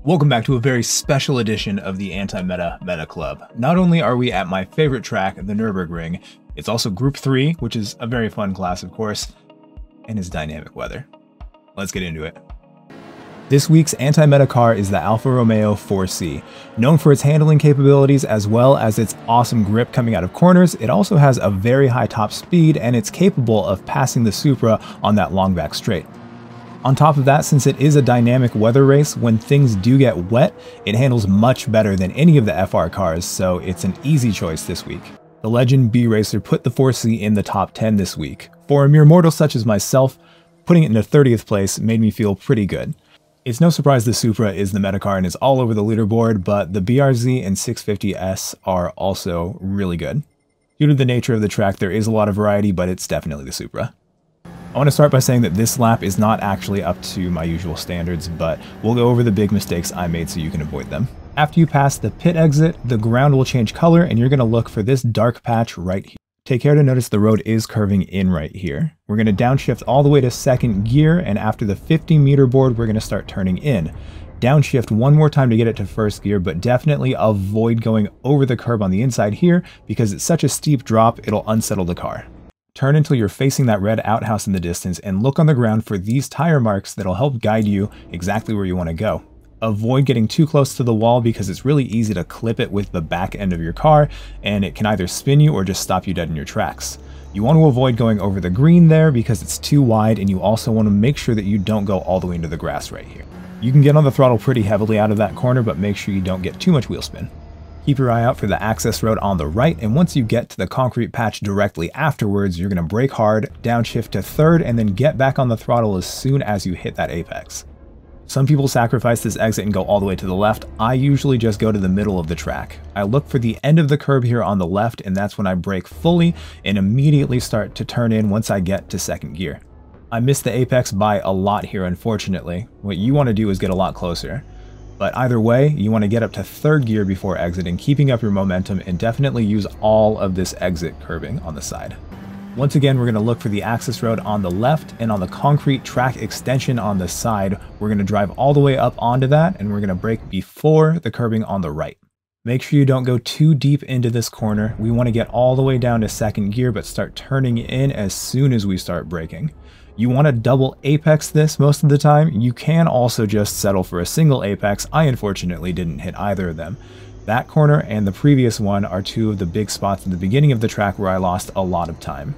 Welcome back to a very special edition of the Anti-Meta Meta Club. Not only are we at my favorite track, the Nurburgring, it's also Group 3, which is a very fun class of course, and it's dynamic weather. Let's get into it. This week's anti-meta car is the Alfa Romeo 4C. Known for its handling capabilities as well as its awesome grip coming out of corners, it also has a very high top speed and it's capable of passing the Supra on that long back straight. On top of that, since it is a dynamic weather race, when things do get wet, it handles much better than any of the FR cars, so it's an easy choice this week. The legend B Racer put the 4C in the top 10 this week. For a mere mortal such as myself, putting it in the 30th place made me feel pretty good. It's no surprise the Supra is the meta car and is all over the leaderboard, but the BRZ and 650S are also really good. Due to the nature of the track, there is a lot of variety, but it's definitely the Supra. I want to start by saying that this lap is not actually up to my usual standards, but we'll go over the big mistakes I made so you can avoid them. After you pass the pit exit, the ground will change color and you're going to look for this dark patch right here. Take care to notice the road is curving in right here. We're going to downshift all the way to second gear, and after the 50-meter board, we're going to start turning in. Downshift one more time to get it to first gear, but definitely avoid going over the curb on the inside here because it's such a steep drop, it'll unsettle the car. Turn until you're facing that red outhouse in the distance and look on the ground for these tire marks that'll help guide you exactly where you want to go. Avoid getting too close to the wall because it's really easy to clip it with the back end of your car and it can either spin you or just stop you dead in your tracks. You want to avoid going over the green there because it's too wide, and you also want to make sure that you don't go all the way into the grass right here. You can get on the throttle pretty heavily out of that corner, but make sure you don't get too much wheel spin. Keep your eye out for the access road on the right, and once you get to the concrete patch directly afterwards, you're going to brake hard, downshift to third, and then get back on the throttle as soon as you hit that apex. Some people sacrifice this exit and go all the way to the left. I usually just go to the middle of the track. I look for the end of the curb here on the left, and that's when I brake fully and immediately start to turn in once I get to second gear. I missed the apex by a lot here, unfortunately. What you want to do is get a lot closer. But either way, you want to get up to third gear before exiting, keeping up your momentum, and definitely use all of this exit curbing on the side. Once again, we're going to look for the access road on the left, and on the concrete track extension on the side, we're going to drive all the way up onto that, and we're going to brake before the curbing on the right. Make sure you don't go too deep into this corner. We want to get all the way down to second gear, but start turning in as soon as we start braking. You want to double apex this most of the time. You can also just settle for a single apex. I unfortunately didn't hit either of them. That corner and the previous one are two of the big spots at the beginning of the track where I lost a lot of time.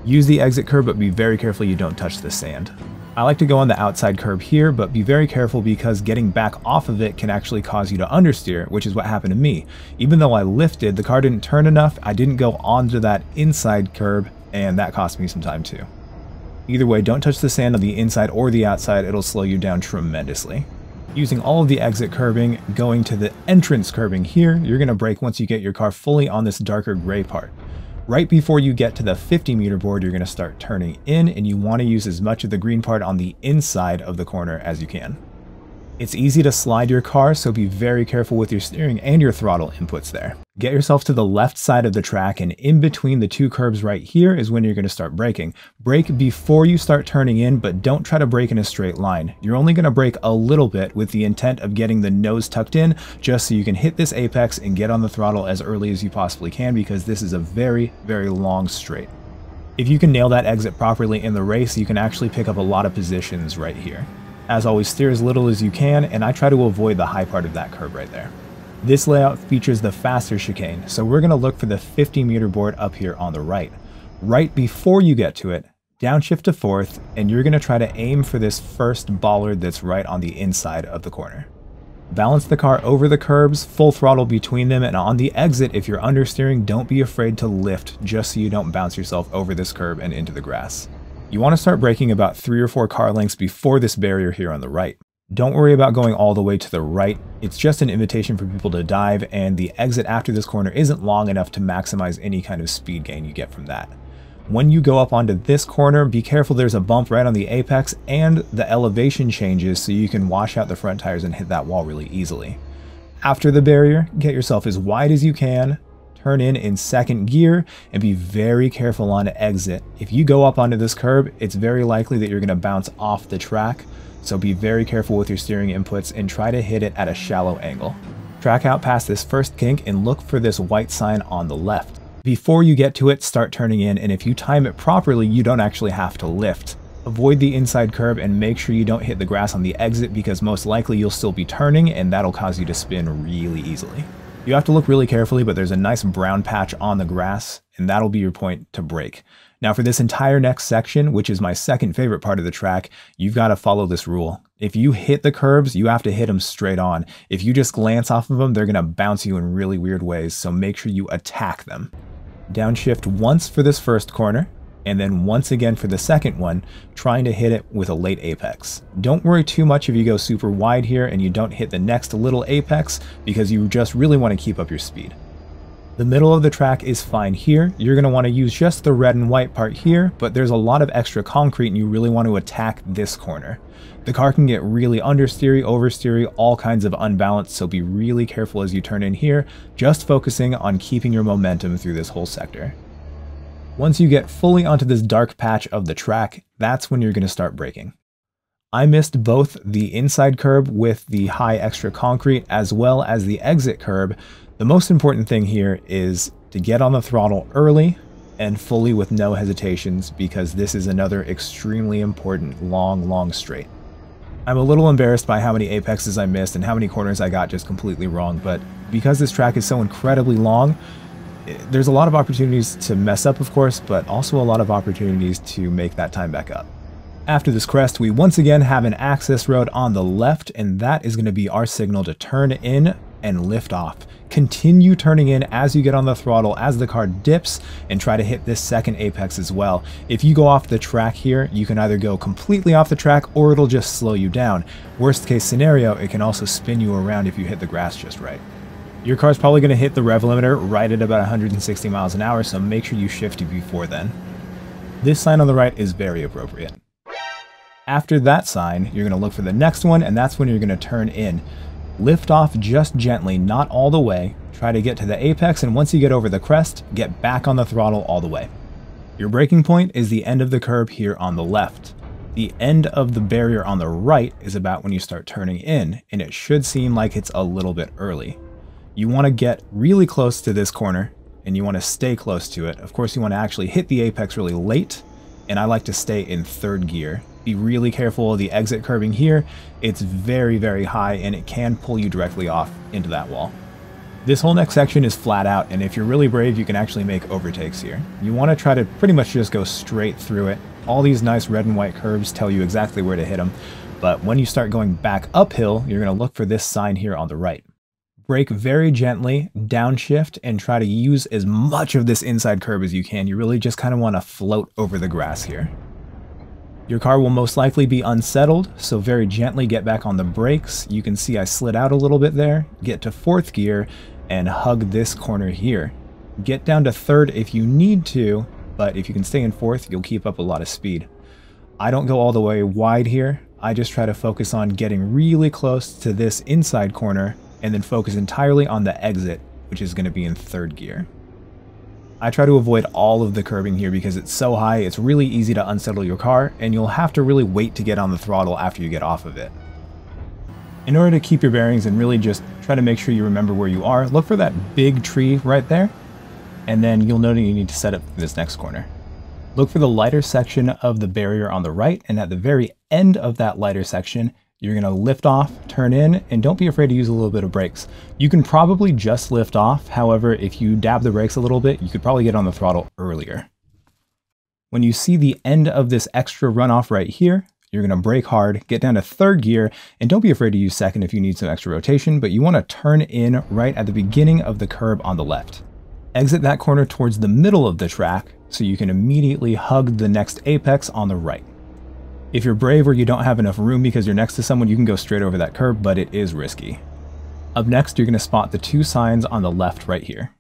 Use the exit curb, but be very careful you don't touch the sand. I like to go on the outside curb here, but be very careful because getting back off of it can actually cause you to understeer, which is what happened to me. Even though I lifted, the car didn't turn enough, I didn't go onto that inside curb, and that cost me some time too. Either way, don't touch the sand on the inside or the outside, it'll slow you down tremendously. Using all of the exit curbing, going to the entrance curbing here, you're going to brake once you get your car fully on this darker gray part. Right before you get to the 50-meter board, you're going to start turning in, and you want to use as much of the green part on the inside of the corner as you can. It's easy to slide your car, so be very careful with your steering and your throttle inputs there. Get yourself to the left side of the track, and in between the two curbs right here is when you're going to start braking. Brake before you start turning in, but don't try to brake in a straight line. You're only going to brake a little bit with the intent of getting the nose tucked in, just so you can hit this apex and get on the throttle as early as you possibly can, because this is a very, very long straight. If you can nail that exit properly in the race, you can actually pick up a lot of positions right here. As always, steer as little as you can, and I try to avoid the high part of that curb right there. This layout features the faster chicane, so we're going to look for the 50-meter board up here on the right. Right before you get to it, downshift to fourth, and you're going to try to aim for this first bollard that's right on the inside of the corner. Balance the car over the curbs, full throttle between them, and on the exit, if you're understeering, don't be afraid to lift just so you don't bounce yourself over this curb and into the grass. You want to start braking about 3 or 4 car lengths before this barrier here on the right. Don't worry about going all the way to the right. It's just an invitation for people to dive, and the exit after this corner isn't long enough to maximize any kind of speed gain you get from that. When you go up onto this corner, be careful there's a bump right on the apex and the elevation changes so you can wash out the front tires and hit that wall really easily. After the barrier, get yourself as wide as you can, turn in second gear, and be very careful on exit. If you go up onto this curb, it's very likely that you're going to bounce off the track. so be very careful with your steering inputs and try to hit it at a shallow angle. Track out past this first kink and look for this white sign on the left. Before you get to it, start turning in, and if you time it properly, you don't actually have to lift. Avoid the inside curb and make sure you don't hit the grass on the exit, because most likely you'll still be turning and that'll cause you to spin really easily. You have to look really carefully, but there's a nice brown patch on the grass and that'll be your point to brake. Now for this entire next section, which is my second favorite part of the track, you've got to follow this rule. If you hit the curbs, you have to hit them straight on. If you just glance off of them, they're going to bounce you in really weird ways, so make sure you attack them. Downshift once for this first corner, and then once again for the second one, trying to hit it with a late apex. Don't worry too much if you go super wide here and you don't hit the next little apex, because you just really want to keep up your speed. The middle of the track is fine here. You're going to want to use just the red and white part here, but there's a lot of extra concrete and you really want to attack this corner. The car can get really understeery, oversteery, all kinds of unbalanced, so be really careful as you turn in here, just focusing on keeping your momentum through this whole sector. Once you get fully onto this dark patch of the track, that's when you're going to start braking. I missed both the inside curb with the high extra concrete as well as the exit curb. The most important thing here is to get on the throttle early and fully with no hesitations, because this is another extremely important long straight. I'm a little embarrassed by how many apexes I missed and how many corners I got just completely wrong, but because this track is so incredibly long, there's a lot of opportunities to mess up, of course, but also a lot of opportunities to make that time back up. After this crest, we once again have an access road on the left, and that is going to be our signal to turn in and lift off. Continue turning in as you get on the throttle as the car dips, and try to hit this second apex as well. If you go off the track here, you can either go completely off the track or it'll just slow you down. Worst case scenario, it can also spin you around if you hit the grass just right. Your car's probably going to hit the rev limiter right at about 160 miles an hour, so make sure you shift before then. This sign on the right is very appropriate. After that sign, you're going to look for the next one, and that's when you're going to turn in. Lift off just gently, not all the way. Try to get to the apex, and once you get over the crest, get back on the throttle all the way. Your braking point is the end of the curb here on the left. The end of the barrier on the right is about when you start turning in, and it should seem like it's a little bit early. You want to get really close to this corner, and you want to stay close to it. Of course, you want to actually hit the apex really late, and I like to stay in third gear. Be really careful of the exit curbing here. It's very high, and it can pull you directly off into that wall. This whole next section is flat out, and if you're really brave, you can actually make overtakes here. You want to try to pretty much just go straight through it. All these nice red and white curves tell you exactly where to hit them, but when you start going back uphill, you're going to look for this sign here on the right. Brake very gently, downshift, and try to use as much of this inside curb as you can. You really just kind of want to float over the grass here. Your car will most likely be unsettled, so very gently get back on the brakes. You can see I slid out a little bit there. Get to fourth gear and hug this corner here. Get down to third if you need to, but if you can stay in fourth, you'll keep up a lot of speed. I don't go all the way wide here. I just try to focus on getting really close to this inside corner and then focus entirely on the exit, which is going to be in third gear. I try to avoid all of the curbing here because it's so high, it's really easy to unsettle your car, and you'll have to really wait to get on the throttle after you get off of it. In order to keep your bearings and really just try to make sure you remember where you are, look for that big tree right there, and then you'll know that you need to set up this next corner. Look for the lighter section of the barrier on the right, and at the very end of that lighter section, you're going to lift off, turn in, and don't be afraid to use a little bit of brakes. You can probably just lift off. However, if you dab the brakes a little bit, you could probably get on the throttle earlier. When you see the end of this extra runoff right here, you're going to brake hard, get down to third gear, and don't be afraid to use second if you need some extra rotation, but you want to turn in right at the beginning of the curb on the left. Exit that corner towards the middle of the track so you can immediately hug the next apex on the right. If you're brave or you don't have enough room because you're next to someone, you can go straight over that curb, but it is risky. Up next, you're going to spot the two signs on the left right here.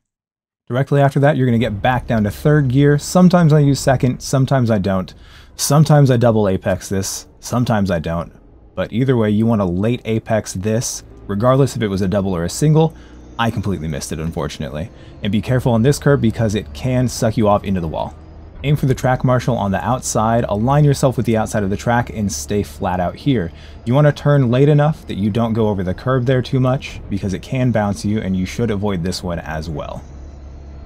Directly after that, you're going to get back down to third gear. Sometimes I use second, sometimes I don't. Sometimes I double apex this, sometimes I don't. But either way, you want to late apex this, regardless if it was a double or a single. I completely missed it, unfortunately. And be careful on this curb because it can suck you off into the wall. Aim for the track marshal on the outside, align yourself with the outside of the track, and stay flat out here. You want to turn late enough that you don't go over the curb there too much, because it can bounce you, and you should avoid this one as well.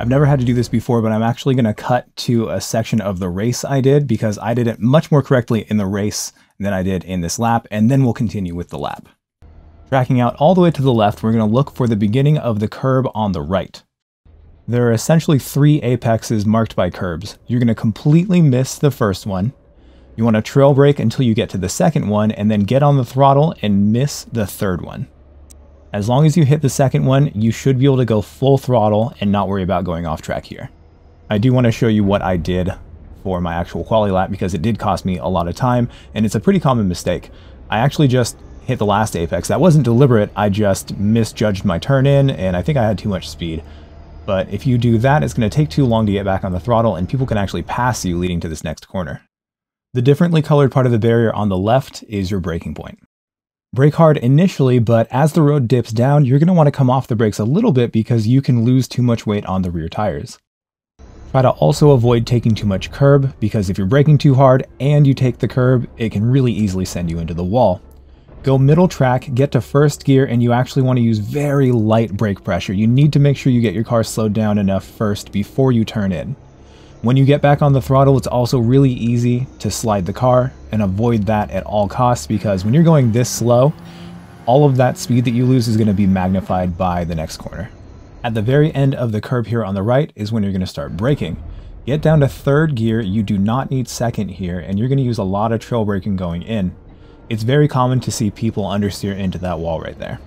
I've never had to do this before, but I'm actually going to cut to a section of the race I did, because I did it much more correctly in the race than I did in this lap, and then we'll continue with the lap. Tracking out all the way to the left, we're going to look for the beginning of the curb on the right. There are essentially 3 apexes marked by curbs. You're going to completely miss the first one. You want to trail brake until you get to the second one, and then get on the throttle and miss the third one. As long as you hit the second one, you should be able to go full throttle and not worry about going off track here. I do want to show you what I did for my actual quali lap, because it did cost me a lot of time, and it's a pretty common mistake. I actually just hit the last apex. That wasn't deliberate, I just misjudged my turn in, and I think I had too much speed. But if you do that, it's going to take too long to get back on the throttle, and people can actually pass you leading to this next corner. The differently colored part of the barrier on the left is your braking point. Brake hard initially, but as the road dips down, you're going to want to come off the brakes a little bit, because you can lose too much weight on the rear tires. Try to also avoid taking too much curb, because if you're braking too hard and you take the curb, it can really easily send you into the wall. Go middle track, get to first gear, and you actually want to use very light brake pressure. You need to make sure you get your car slowed down enough first before you turn in. When you get back on the throttle, it's also really easy to slide the car, and avoid that at all costs, because when you're going this slow, all of that speed that you lose is going to be magnified by the next corner. At the very end of the curb here on the right is when you're going to start braking. Get down to third gear, you do not need second here, and you're going to use a lot of trail braking going in. It's very common to see people understeer into that wall right there.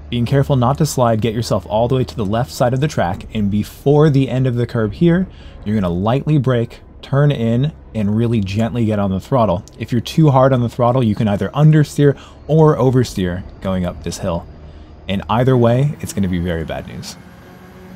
Being careful not to slide, get yourself all the way to the left side of the track, and before the end of the curb here, you're going to lightly brake, turn in, and really gently get on the throttle. If you're too hard on the throttle, you can either understeer or oversteer going up this hill. And either way, it's going to be very bad news.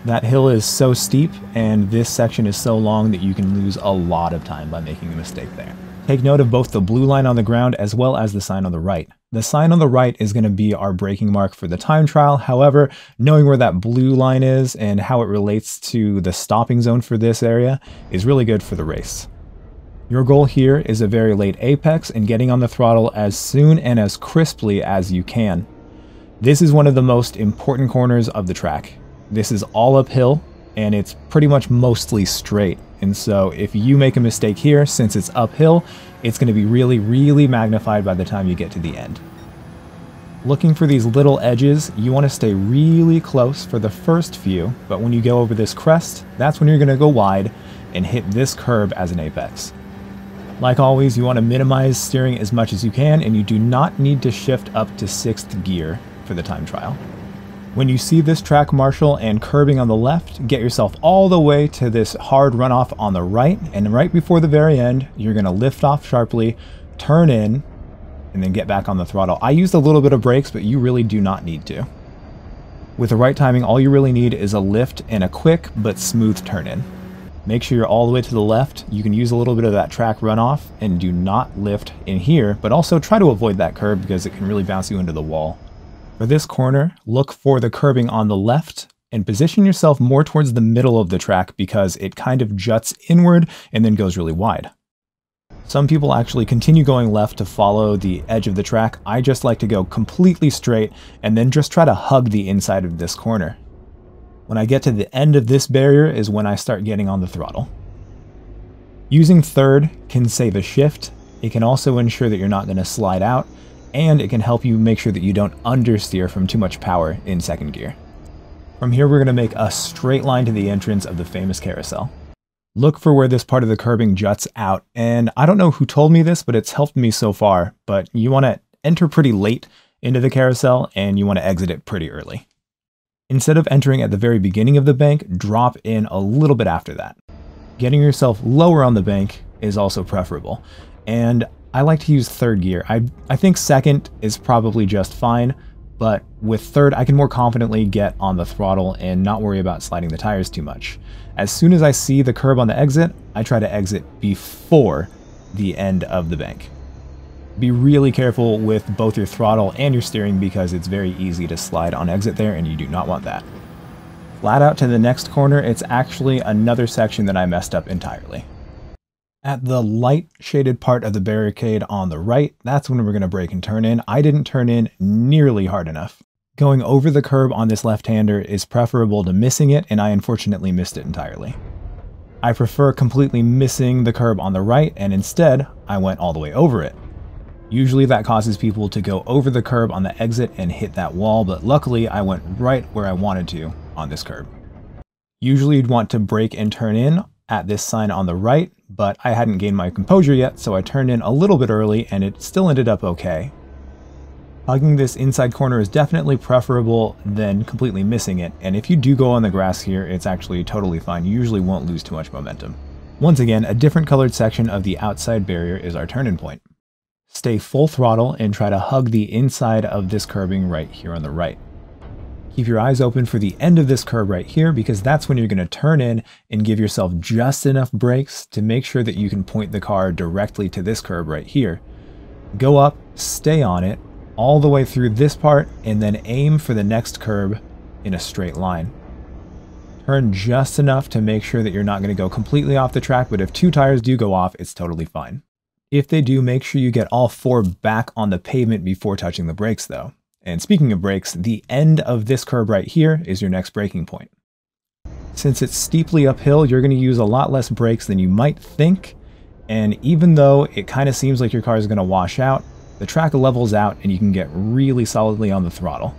That hill is so steep, and this section is so long that you can lose a lot of time by making a mistake there. Take note of both the blue line on the ground as well as the sign on the right. The sign on the right is going to be our braking mark for the time trial. However, knowing where that blue line is and how it relates to the stopping zone for this area is really good for the race. Your goal here is a very late apex and getting on the throttle as soon and as crisply as you can. This is one of the most important corners of the track. This is all uphill, and it's pretty much mostly straight. And so if you make a mistake here, since it's uphill, it's going to be really, really magnified by the time you get to the end. Looking for these little edges, you want to stay really close for the first few, but when you go over this crest, that's when you're going to go wide and hit this curb as an apex. Like always, you want to minimize steering as much as you can, and you do not need to shift up to 6th gear for the time trial. When you see this track marshal and curbing on the left, get yourself all the way to this hard runoff on the right, and right before the very end, you're going to lift off sharply, turn in, and then get back on the throttle. I used a little bit of brakes, but you really do not need to. With the right timing, all you really need is a lift and a quick but smooth turn in. Make sure you're all the way to the left. You can use a little bit of that track runoff, and do not lift in here, but also try to avoid that curb because it can really bounce you into the wall. For this corner, look for the curbing on the left and position yourself more towards the middle of the track because it kind of juts inward and then goes really wide. Some people actually continue going left to follow the edge of the track. I just like to go completely straight and then just try to hug the inside of this corner. When I get to the end of this barrier is when I start getting on the throttle. Using third can save a shift. It can also ensure that you're not going to slide out, and it can help you make sure that you don't understeer from too much power in 2nd gear. From here, we're going to make a straight line to the entrance of the famous carousel. Look for where this part of the curbing juts out, and I don't know who told me this, but it's helped me so far, but you want to enter pretty late into the carousel, and you want to exit it pretty early. Instead of entering at the very beginning of the bank, drop in a little bit after that. Getting yourself lower on the bank is also preferable, and I like to use 3rd gear. I think 2nd is probably just fine, but with 3rd, I can more confidently get on the throttle and not worry about sliding the tires too much. As soon as I see the curb on the exit, I try to exit before the end of the bank. Be really careful with both your throttle and your steering because it's very easy to slide on exit there, and you do not want that. Flat out to the next corner, it's actually another section that I messed up entirely. At the light shaded part of the barricade on the right, that's when we're going to brake and turn in. I didn't turn in nearly hard enough. Going over the curb on this left-hander is preferable to missing it, and I unfortunately missed it entirely. I prefer completely missing the curb on the right, and instead, I went all the way over it. Usually that causes people to go over the curb on the exit and hit that wall, but luckily I went right where I wanted to on this curb. Usually you'd want to brake and turn in at this sign on the right, but I hadn't gained my composure yet, so I turned in a little bit early and it still ended up okay. Hugging this inside corner is definitely preferable than completely missing it, and if you do go on the grass here, it's actually totally fine. You usually won't lose too much momentum. Once again, a different colored section of the outside barrier is our turn-in point. Stay full throttle and try to hug the inside of this curbing right here on the right. Keep your eyes open for the end of this curb right here, because that's when you're going to turn in and give yourself just enough brakes to make sure that you can point the car directly to this curb right here. Go up, stay on it, all the way through this part, and then aim for the next curb in a straight line. Turn just enough to make sure that you're not going to go completely off the track, but if 2 tires do go off, it's totally fine. If they do, make sure you get all 4 back on the pavement before touching the brakes though. And speaking of brakes, the end of this curb right here is your next braking point. Since it's steeply uphill, you're going to use a lot less brakes than you might think, and even though it kind of seems like your car is going to wash out, the track levels out and you can get really solidly on the throttle.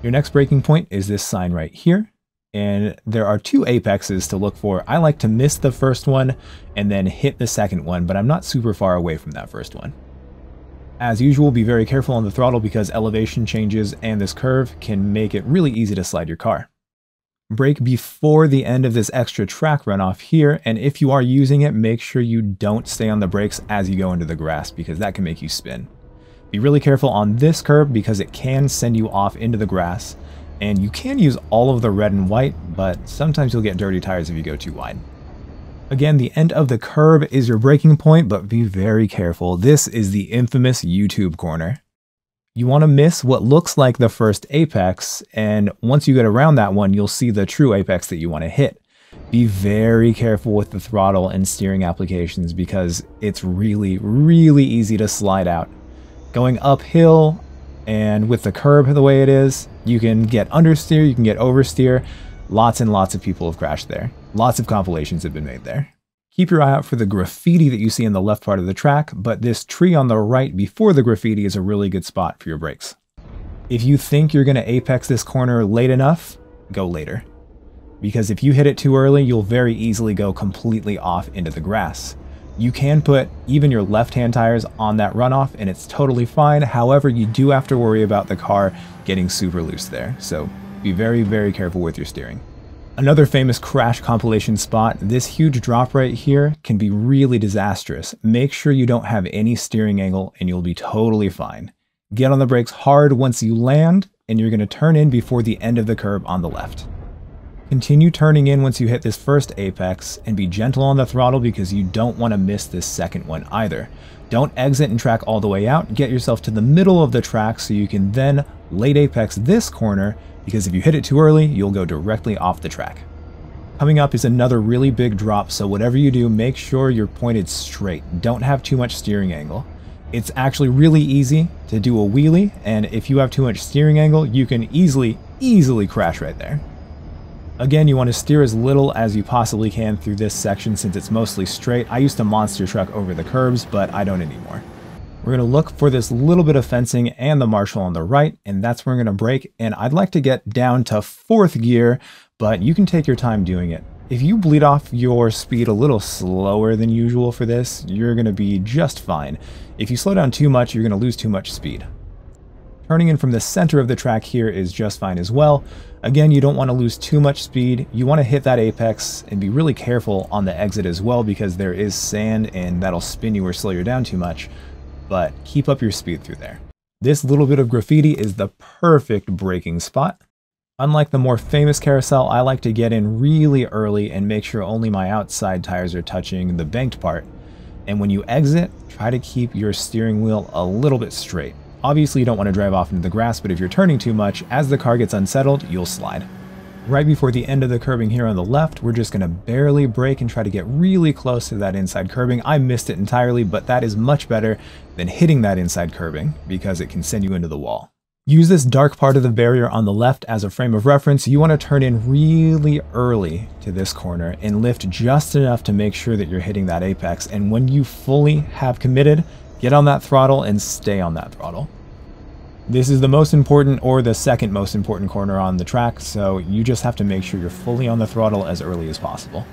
Your next braking point is this sign right here, and there are 2 apexes to look for. I like to miss the first one and then hit the second one, but I'm not super far away from that first one. As usual, be very careful on the throttle because elevation changes and this curve can make it really easy to slide your car. Brake before the end of this extra track runoff here, and if you are using it, make sure you don't stay on the brakes as you go into the grass because that can make you spin. Be really careful on this curb because it can send you off into the grass, and you can use all of the red and white, but sometimes you'll get dirty tires if you go too wide. Again, the end of the curb is your braking point, but be very careful. This is the infamous YouTube corner. You want to miss what looks like the first apex, and once you get around that one, you'll see the true apex that you want to hit. Be very careful with the throttle and steering applications because it's really, really easy to slide out. Going uphill and with the curb the way it is, you can get understeer, you can get oversteer. Lots and lots of people have crashed there. Lots of compilations have been made there. Keep your eye out for the graffiti that you see in the left part of the track, but this tree on the right before the graffiti is a really good spot for your brakes. If you think you're going to apex this corner late enough, go later. Because if you hit it too early, you'll very easily go completely off into the grass. You can put even your left-hand tires on that runoff and it's totally fine. However, you do have to worry about the car getting super loose there. So be very, very careful with your steering. Another famous crash compilation spot, this huge drop right here can be really disastrous. Make sure you don't have any steering angle and you'll be totally fine. Get on the brakes hard once you land and you're going to turn in before the end of the curb on the left. Continue turning in once you hit this first apex and be gentle on the throttle because you don't want to miss this second one either. Don't exit and track all the way out. Get yourself to the middle of the track so you can then late apex this corner because if you hit it too early, you'll go directly off the track. Coming up is another really big drop, so whatever you do, make sure you're pointed straight. Don't have too much steering angle. It's actually really easy to do a wheelie, and if you have too much steering angle, you can easily crash right there. Again, you want to steer as little as you possibly can through this section since it's mostly straight. I used to monster truck over the curbs, but I don't anymore. We're going to look for this little bit of fencing and the marshal on the right, and that's where we're going to brake. And I'd like to get down to 4th gear, but you can take your time doing it. If you bleed off your speed a little slower than usual for this, you're going to be just fine. If you slow down too much, you're going to lose too much speed. Turning in from the center of the track here is just fine as well. Again, you don't want to lose too much speed. You want to hit that apex and be really careful on the exit as well because there is sand and that'll spin you or slow you down too much. But keep up your speed through there. This little bit of graffiti is the perfect braking spot. Unlike the more famous carousel, I like to get in really early and make sure only my outside tires are touching the banked part. And when you exit, try to keep your steering wheel a little bit straight. Obviously, you don't want to drive off into the grass, but if you're turning too much, as the car gets unsettled, you'll slide. Right before the end of the curbing here on the left, we're just going to barely brake and try to get really close to that inside curbing. I missed it entirely, but that is much better than hitting that inside curbing because it can send you into the wall. Use this dark part of the barrier on the left as a frame of reference. You want to turn in really early to this corner and lift just enough to make sure that you're hitting that apex. And when you fully have committed, get on that throttle and stay on that throttle. This is the most important or the second most important corner on the track, so you just have to make sure you're fully on the throttle as early as possible.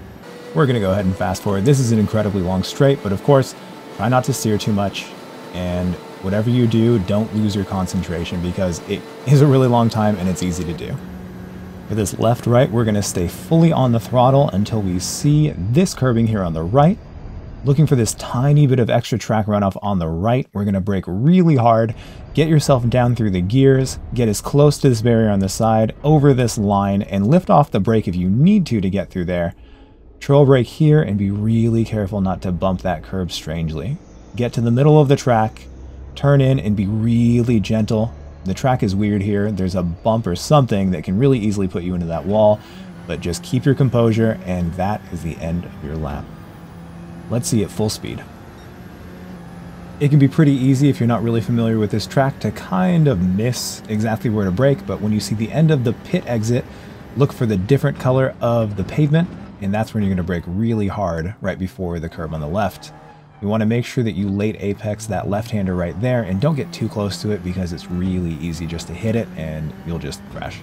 We're going to go ahead and fast forward. This is an incredibly long straight, but of course, try not to steer too much, and whatever you do, don't lose your concentration because it is a really long time and it's easy to do. For this left-right, we're going to stay fully on the throttle until we see this curbing here on the right. Looking for this tiny bit of extra track runoff on the right, we're going to brake really hard, get yourself down through the gears, get as close to this barrier on the side, over this line, and lift off the brake if you need to get through there. Trail brake here and be really careful not to bump that curb strangely. Get to the middle of the track, turn in and be really gentle. The track is weird here. There's a bump or something that can really easily put you into that wall, but just keep your composure and that is the end of your lap. Let's see at full speed. It can be pretty easy if you're not really familiar with this track to kind of miss exactly where to brake, but when you see the end of the pit exit, look for the different color of the pavement, and that's when you're going to brake really hard right before the curb on the left. You want to make sure that you late apex that left-hander right there and don't get too close to it because it's really easy just to hit it and you'll just crash.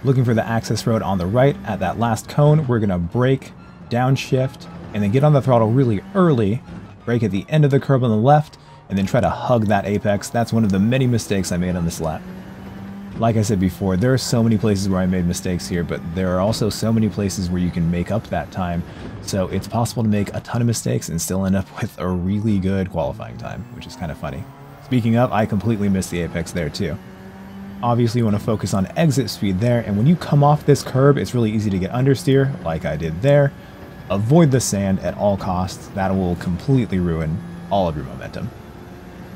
Looking for the access road on the right at that last cone, we're going to brake, downshift, and then get on the throttle really early, brake at the end of the curb on the left, and then try to hug that apex. That's one of the many mistakes I made on this lap. Like I said before, there are so many places where I made mistakes here, but there are also so many places where you can make up that time. So it's possible to make a ton of mistakes and still end up with a really good qualifying time, which is kind of funny. Speaking of, I completely missed the apex there too. Obviously you want to focus on exit speed there, and when you come off this curb, it's really easy to get understeer, like I did there. Avoid the sand at all costs. That will completely ruin all of your momentum.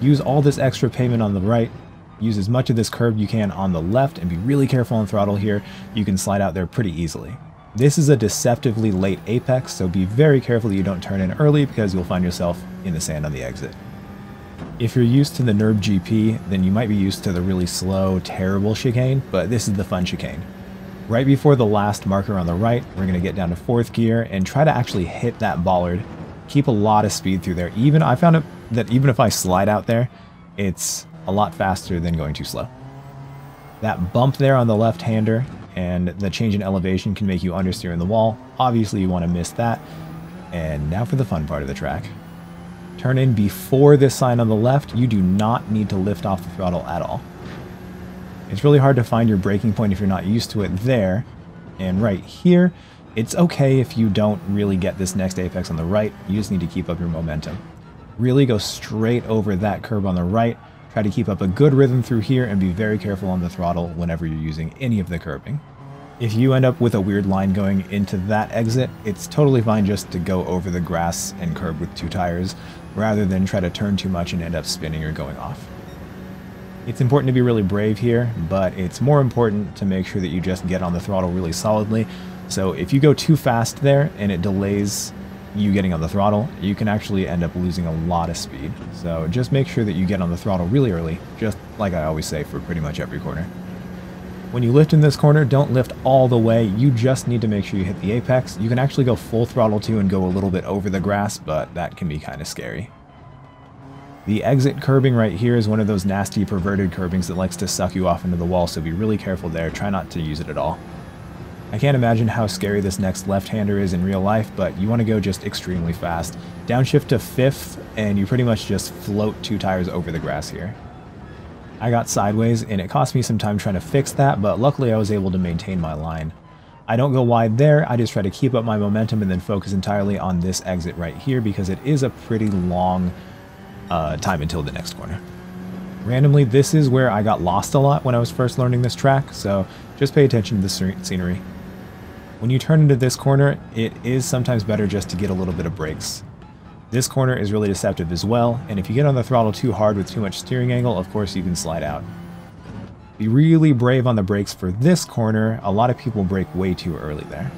Use all this extra pavement on the right. Use as much of this curb you can on the left and be really careful on throttle here. You can slide out there pretty easily. This is a deceptively late apex, so be very careful that you don't turn in early because you'll find yourself in the sand on the exit. If you're used to the Nurb GP, then you might be used to the really slow, terrible chicane, but this is the fun chicane. Right before the last marker on the right, we're going to get down to 4th gear and try to actually hit that bollard. Keep a lot of speed through there. I found that even if I slide out there, it's a lot faster than going too slow. That bump there on the left-hander and the change in elevation can make you understeer in the wall. Obviously you want to miss that. And now for the fun part of the track. Turn in before this sign on the left. You do not need to lift off the throttle at all. It's really hard to find your braking point if you're not used to it there. And right here, it's okay if you don't really get this next apex on the right. You just need to keep up your momentum. Really go straight over that curb on the right. Try to keep up a good rhythm through here and be very careful on the throttle whenever you're using any of the curbing. If you end up with a weird line going into that exit, it's totally fine just to go over the grass and curb with 2 tires rather than try to turn too much and end up spinning or going off. It's important to be really brave here, but it's more important to make sure that you just get on the throttle really solidly. So if you go too fast there and it delays you getting on the throttle, you can actually end up losing a lot of speed. So just make sure that you get on the throttle really early, just like I always say for pretty much every corner. When you lift in this corner, don't lift all the way. You just need to make sure you hit the apex. You can actually go full throttle too and go a little bit over the grass, but that can be kind of scary. The exit curbing right here is one of those nasty perverted curbings that likes to suck you off into the wall, so be really careful there. Try not to use it at all. I can't imagine how scary this next left-hander is in real life, but you want to go just extremely fast. Downshift to 5th, and you pretty much just float 2 tires over the grass here. I got sideways, and it cost me some time trying to fix that, but luckily I was able to maintain my line. I don't go wide there, I just try to keep up my momentum and then focus entirely on this exit right here because it is a pretty long time until the next corner. Randomly, this is where I got lost a lot when I was first learning this track, so just pay attention to the scenery. When you turn into this corner, it is sometimes better just to get a little bit of brakes. This corner is really deceptive as well, and if you get on the throttle too hard with too much steering angle, of course you can slide out. Be really brave on the brakes for this corner. A lot of people brake way too early there.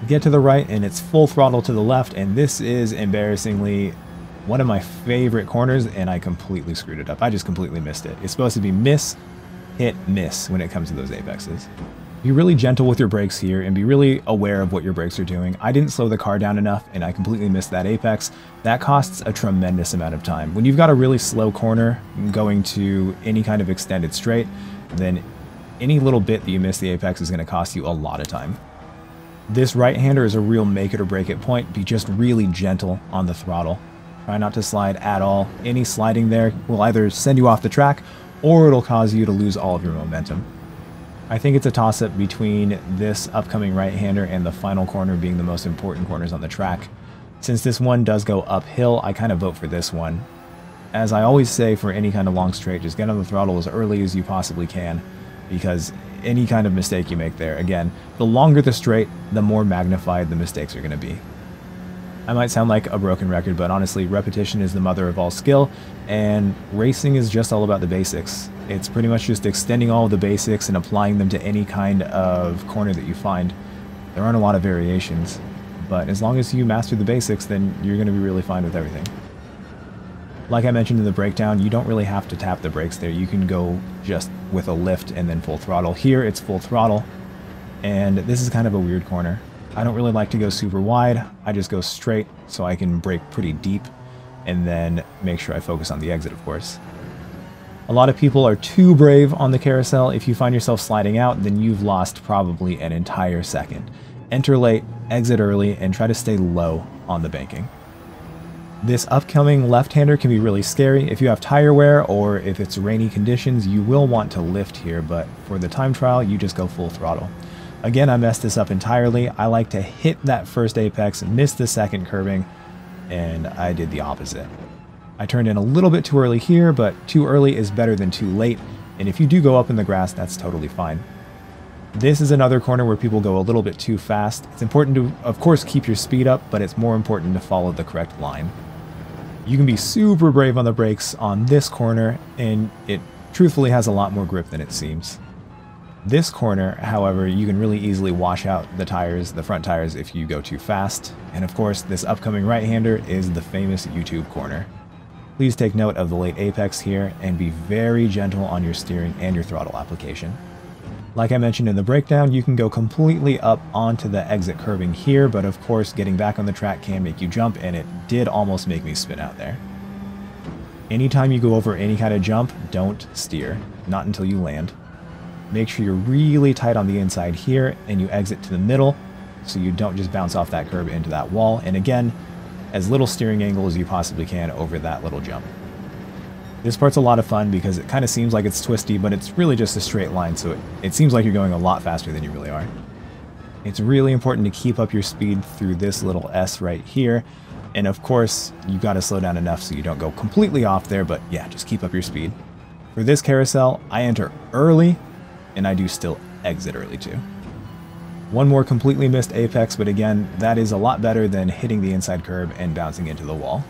Get to the right and it's full throttle to the left, and this is embarrassingly one of my favorite corners, and I completely screwed it up. I just completely missed it. It's supposed to be miss, hit, miss when it comes to those apexes. Be really gentle with your brakes here and be really aware of what your brakes are doing. I didn't slow the car down enough and I completely missed that apex. That costs a tremendous amount of time. When you've got a really slow corner going to any kind of extended straight, then any little bit that you miss the apex is going to cost you a lot of time. This right-hander is a real make it or break it point. Be just really gentle on the throttle. Try not to slide at all. Any sliding there will either send you off the track or it'll cause you to lose all of your momentum. I think it's a toss-up between this upcoming right-hander and the final corner being the most important corners on the track. Since this one does go uphill, I kind of vote for this one. As I always say for any kind of long straight, just get on the throttle as early as you possibly can, because any kind of mistake you make there, again, the longer the straight, the more magnified the mistakes are going to be. I might sound like a broken record, but honestly, repetition is the mother of all skill, and racing is just all about the basics. It's pretty much just extending all of the basics and applying them to any kind of corner that you find. There aren't a lot of variations, but as long as you master the basics, then you're going to be really fine with everything. Like I mentioned in the breakdown, you don't really have to tap the brakes there. You can go just with a lift and then full throttle. Here, it's full throttle, and this is kind of a weird corner. I don't really like to go super wide. I just go straight so I can brake pretty deep and then make sure I focus on the exit, of course. A lot of people are too brave on the carousel. If you find yourself sliding out, then you've lost probably an entire second. Enter late, exit early, and try to stay low on the banking. This upcoming left-hander can be really scary. If you have tire wear or if it's rainy conditions, you will want to lift here, but for the time trial, you just go full throttle. Again, I messed this up entirely. I like to hit that first apex, miss the second curbing, and I did the opposite. I turned in a little bit too early here, but too early is better than too late, and if you do go up in the grass, that's totally fine. This is another corner where people go a little bit too fast. It's important to, of course, keep your speed up, but it's more important to follow the correct line. You can be super brave on the brakes on this corner, and it truthfully has a lot more grip than it seems. This corner, however, you can really easily wash out the tires, the front tires, if you go too fast. And of course, this upcoming right-hander is the famous YouTube corner. Please take note of the late apex here and be very gentle on your steering and your throttle application. Like I mentioned in the breakdown, you can go completely up onto the exit curbing here, but of course getting back on the track can make you jump, and it did almost make me spin out there. Anytime you go over any kind of jump, don't steer, not until you land. Make sure you're really tight on the inside here and you exit to the middle so you don't just bounce off that curb into that wall, and again, as little steering angle as you possibly can over that little jump. This part's a lot of fun because it kind of seems like it's twisty, but it's really just a straight line, so it seems like you're going a lot faster than you really are. It's really important to keep up your speed through this little S right here, and of course, you've got to slow down enough so you don't go completely off there, but yeah, just keep up your speed. For this carousel, I enter early, and I do still exit early too. One more completely missed apex, but again, that is a lot better than hitting the inside curb and bouncing into the wall.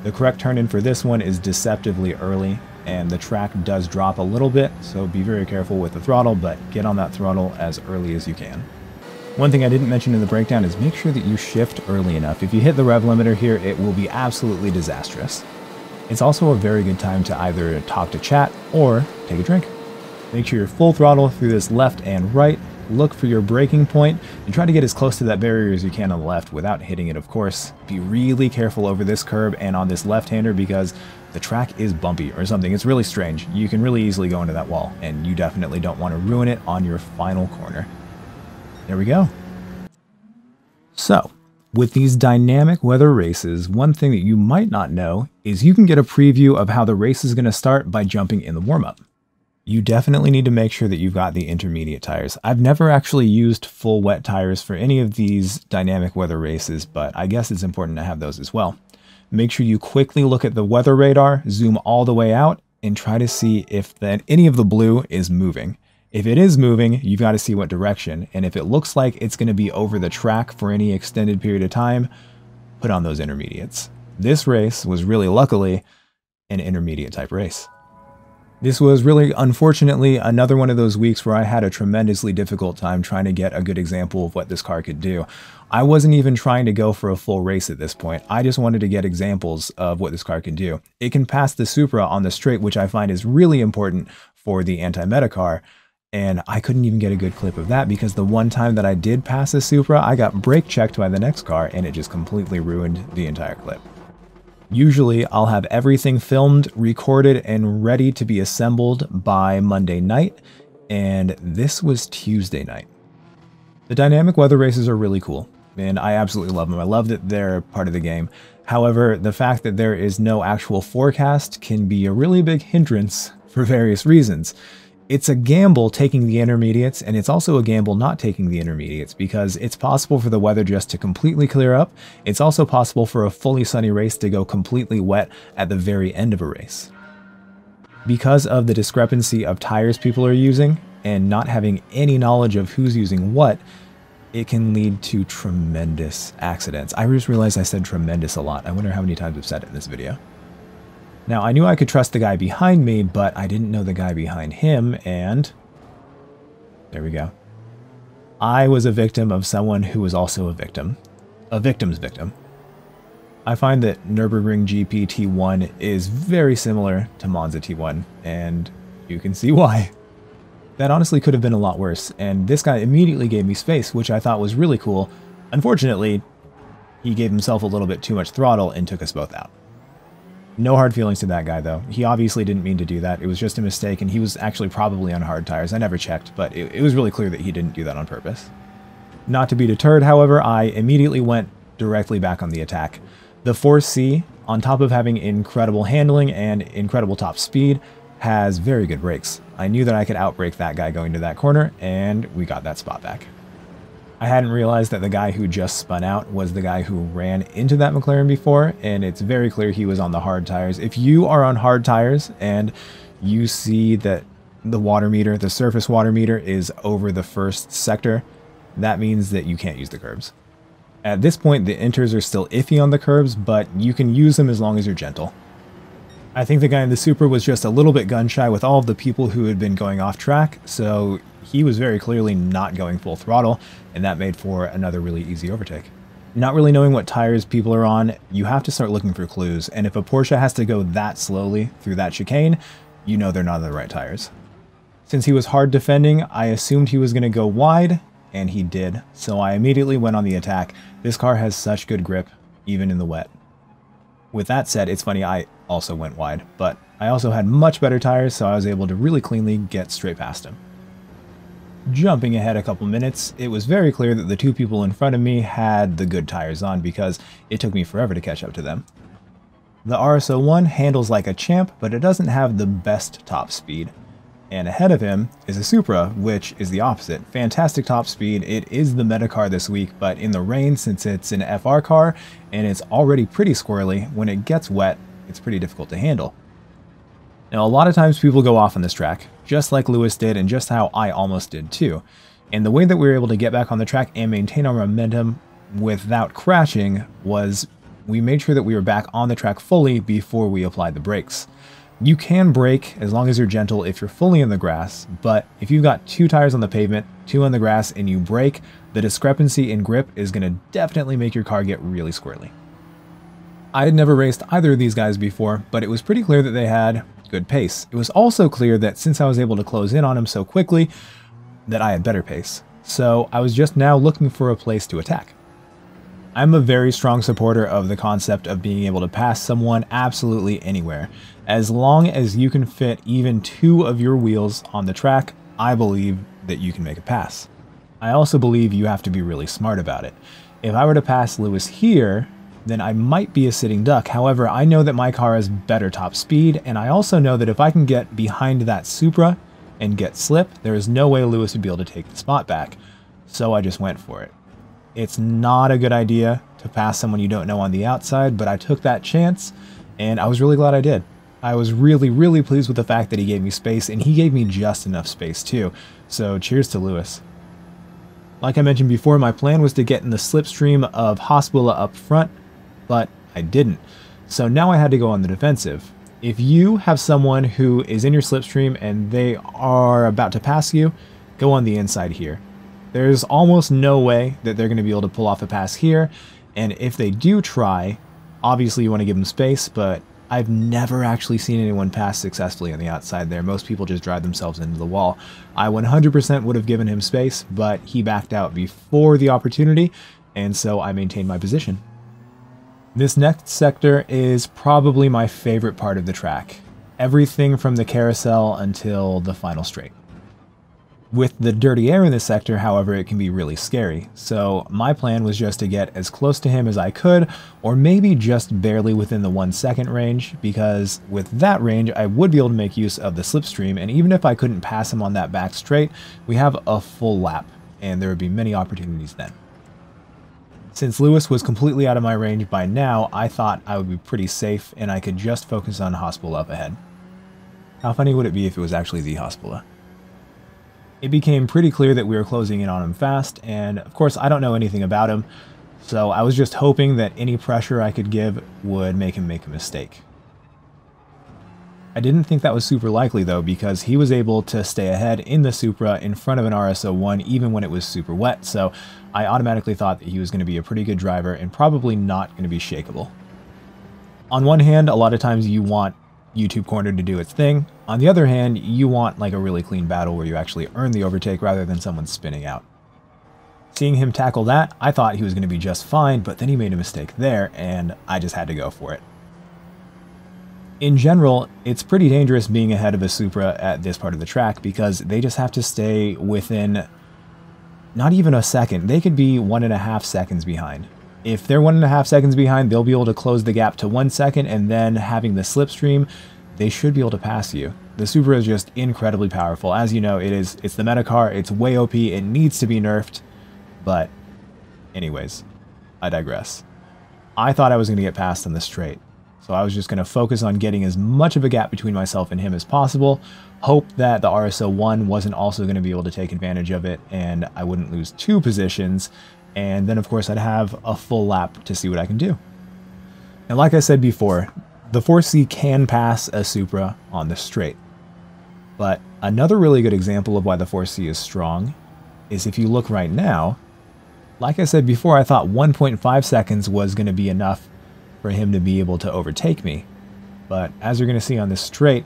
The correct turn-in for this one is deceptively early, and the track does drop a little bit, so be very careful with the throttle, but get on that throttle as early as you can. One thing I didn't mention in the breakdown is make sure that you shift early enough. If you hit the rev limiter here, it will be absolutely disastrous. It's also a very good time to either talk to chat or take a drink. Make sure you're full throttle through this left and right. Look for your braking point and try to get as close to that barrier as you can on the left without hitting it, of course. Be really careful over this curb and on this left-hander because the track is bumpy or something. It's really strange. You can really easily go into that wall, and you definitely don't want to ruin it on your final corner. There we go. So, with these dynamic weather races, one thing that you might not know is you can get a preview of how the race is going to start by jumping in the warm-up. You definitely need to make sure that you've got the intermediate tires. I've never actually used full wet tires for any of these dynamic weather races, but I guess it's important to have those as well. Make sure you quickly look at the weather radar, zoom all the way out, and try to see if any of the blue is moving. If it is moving, you've got to see what direction, and if it looks like it's going to be over the track for any extended period of time, put on those intermediates. This race was really luckily an intermediate type race. This was really, unfortunately, another one of those weeks where I had a tremendously difficult time trying to get a good example of what this car could do. I wasn't even trying to go for a full race at this point. I just wanted to get examples of what this car can do. It can pass the Supra on the straight, which I find is really important for the anti-meta car, and I couldn't even get a good clip of that because the one time that I did pass the Supra, I got brake checked by the next car and it just completely ruined the entire clip. Usually I'll have everything filmed, recorded, and ready to be assembled by Monday night, and this was Tuesday night. The dynamic weather races are really cool, and I absolutely love them. I love that they're part of the game. However, the fact that there is no actual forecast can be a really big hindrance for various reasons. It's a gamble taking the intermediates, and it's also a gamble not taking the intermediates because it's possible for the weather just to completely clear up. It's also possible for a fully sunny race to go completely wet at the very end of a race. Because of the discrepancy of tires people are using and not having any knowledge of who's using what, it can lead to tremendous accidents. I just realized I said tremendous a lot. I wonder how many times I've said it in this video. Now, I knew I could trust the guy behind me, but I didn't know the guy behind him, and there we go. I was a victim of someone who was also a victim. A victim's victim. I find that Nurburgring GP T1 is very similar to Monza T1, and you can see why. That honestly could have been a lot worse, and this guy immediately gave me space, which I thought was really cool. Unfortunately, he gave himself a little bit too much throttle and took us both out. No hard feelings to that guy, though. He obviously didn't mean to do that. It was just a mistake, and he was actually probably on hard tires. I never checked, but it was really clear that he didn't do that on purpose. Not to be deterred, however, I immediately went directly back on the attack. The 4C, on top of having incredible handling and incredible top speed, has very good brakes. I knew that I could outbrake that guy going to that corner, and we got that spot back. I hadn't realized that the guy who just spun out was the guy who ran into that McLaren before, and it's very clear he was on the hard tires. If you are on hard tires and you see that the water meter, the surface water meter, is over the first sector, that means that you can't use the curbs. At this point, the inters are still iffy on the curbs, but you can use them as long as you're gentle. I think the guy in the Supra was just a little bit gun shy with all of the people who had been going off track, so he was very clearly not going full throttle, and that made for another really easy overtake. Not really knowing what tires people are on, you have to start looking for clues, and if a Porsche has to go that slowly through that chicane, you know they're not on the right tires. Since he was hard defending, I assumed he was going to go wide, and he did, so I immediately went on the attack. This car has such good grip, even in the wet. With that said, it's funny, I also went wide, but I also had much better tires, so I was able to really cleanly get straight past him. Jumping ahead a couple minutes, it was very clear that the two people in front of me had the good tires on because it took me forever to catch up to them. The RS01 handles like a champ, but it doesn't have the best top speed. And ahead of him is a Supra, which is the opposite. Fantastic top speed. It is the meta car this week, but in the rain, since it's an FR car and it's already pretty squirrely, when it gets wet, it's pretty difficult to handle. Now, a lot of times people go off on this track, just like Lewis did and just how I almost did too. And the way that we were able to get back on the track and maintain our momentum without crashing was we made sure that we were back on the track fully before we applied the brakes. You can brake as long as you're gentle if you're fully in the grass, but if you've got two tires on the pavement, two on the grass, and you brake, the discrepancy in grip is going to definitely make your car get really squirrely. I had never raced either of these guys before, but it was pretty clear that they had good pace. It was also clear that since I was able to close in on him so quickly, that I had better pace. So I was just now looking for a place to attack. I'm a very strong supporter of the concept of being able to pass someone absolutely anywhere. As long as you can fit even two of your wheels on the track, I believe that you can make a pass. I also believe you have to be really smart about it. If I were to pass Lewis here, then I might be a sitting duck. However, I know that my car has better top speed, and I also know that if I can get behind that Supra and get slip, there is no way Lewis would be able to take the spot back. So I just went for it. It's not a good idea to pass someone you don't know on the outside, but I took that chance, and I was really glad I did. I was really, really pleased with the fact that he gave me space, and he gave me just enough space too. So cheers to Lewis. Like I mentioned before, my plan was to get in the slipstream of Hospilla up front, but I didn't. So now I had to go on the defensive. If you have someone who is in your slipstream and they are about to pass you, go on the inside here. There's almost no way that they're going to be able to pull off a pass here, and if they do try, obviously you want to give them space, but I've never actually seen anyone pass successfully on the outside there. Most people just drive themselves into the wall. I 100% would have given him space, but he backed out before the opportunity, and so I maintained my position. This next sector is probably my favorite part of the track. Everything from the carousel until the final straight. With the dirty air in this sector, however, it can be really scary, so my plan was just to get as close to him as I could, or maybe just barely within the 1 second range, because with that range I would be able to make use of the slipstream, and even if I couldn't pass him on that back straight, we have a full lap, and there would be many opportunities then. Since Lewis was completely out of my range by now, I thought I would be pretty safe and I could just focus on Hospula up ahead. How funny would it be if it was actually the Hospula? It became pretty clear that we were closing in on him fast, and of course I don't know anything about him, so I was just hoping that any pressure I could give would make him make a mistake. I didn't think that was super likely though, because he was able to stay ahead in the Supra in front of an RS01 even when it was super wet, so I automatically thought that he was going to be a pretty good driver and probably not going to be shakeable. On one hand, a lot of times you want YouTube Corner to do its thing. On the other hand, you want like a really clean battle where you actually earn the overtake rather than someone spinning out. Seeing him tackle that, I thought he was going to be just fine, but then he made a mistake there and I just had to go for it. In general, it's pretty dangerous being ahead of a Supra at this part of the track because they just have to stay within not even a second. They could be 1.5 seconds behind. If they're 1.5 seconds behind, they'll be able to close the gap to 1 second, and then having the slipstream, they should be able to pass you. The Supra is just incredibly powerful. As you know, it's the meta car, it's way OP, it needs to be nerfed, but anyways, I digress. I thought I was going to get past on the straight, so I was just going to focus on getting as much of a gap between myself and him as possible, hope that the RS01 wasn't also going to be able to take advantage of it, and I wouldn't lose 2 positions, and then of course I'd have a full lap to see what I can do. Now like I said before, the 4C can pass a Supra on the straight. But another really good example of why the 4C is strong is if you look right now, like I said before, I thought 1.5 seconds was going to be enough for him to be able to overtake me. But as you're going to see on this straight,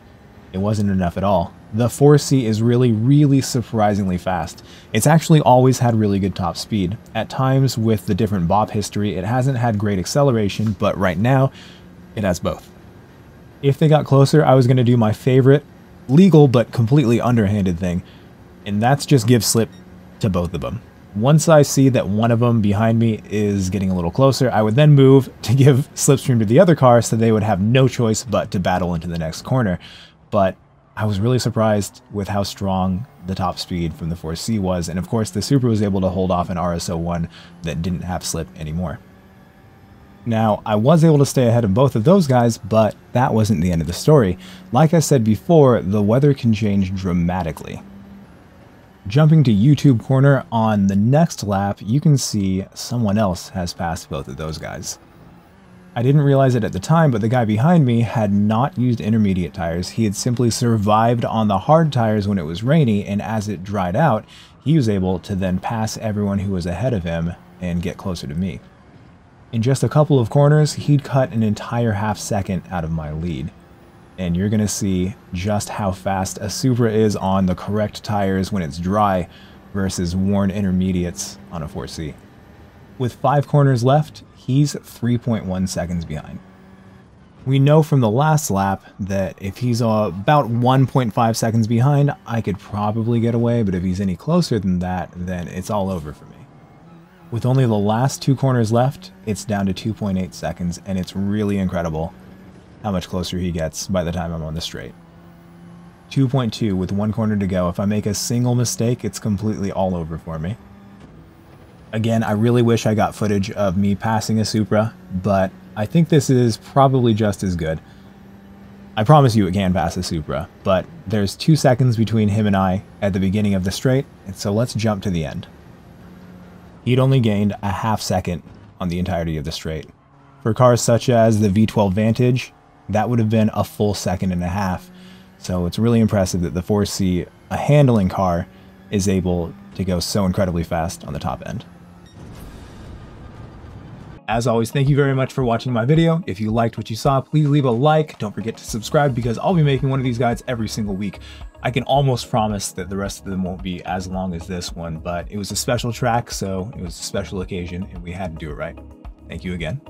it wasn't enough at all. The 4C is really surprisingly fast. It's actually always had really good top speed. At times with the different bop history, it hasn't had great acceleration, but right now, it has both. If they got closer, I was going to do my favorite, legal but completely underhanded thing, and that's just give slip to both of them. Once I see that one of them behind me is getting a little closer, I would then move to give slipstream to the other car so they would have no choice but to battle into the next corner. But I was really surprised with how strong the top speed from the 4C was, and of course the Supra was able to hold off an RS01 that didn't have slip anymore. Now, I was able to stay ahead of both of those guys, but that wasn't the end of the story. Like I said before, the weather can change dramatically. Jumping to YouTube Corner on the next lap, you can see someone else has passed both of those guys. I didn't realize it at the time, but the guy behind me had not used intermediate tires. He had simply survived on the hard tires when it was rainy, and as it dried out, he was able to then pass everyone who was ahead of him and get closer to me. In just a couple of corners, he'd cut an entire half second out of my lead. And you're going to see just how fast a Supra is on the correct tires when it's dry versus worn intermediates on a 4C. With 5 corners left, he's 3.1 seconds behind. We know from the last lap that if he's about 1.5 seconds behind, I could probably get away, but if he's any closer than that, then it's all over for me. With only the last 2 corners left, it's down to 2.8 seconds, and it's really incredible how much closer he gets by the time I'm on the straight. 2.2 with 1 corner to go. If I make a single mistake, it's completely all over for me. Again, I really wish I got footage of me passing a Supra, but I think this is probably just as good. I promise you it can pass a Supra, but there's 2 seconds between him and I at the beginning of the straight, and so let's jump to the end. He'd only gained a half second on the entirety of the straight. For cars such as the V12 Vantage, that would have been a full 1.5 seconds. So it's really impressive that the 4C, a handling car, is able to go so incredibly fast on the top end. As always, thank you very much for watching my video. If you liked what you saw, please leave a like. Don't forget to subscribe because I'll be making one of these guides every single week. I can almost promise that the rest of them won't be as long as this one, but it was a special track, so it was a special occasion and we had to do it right. Thank you again.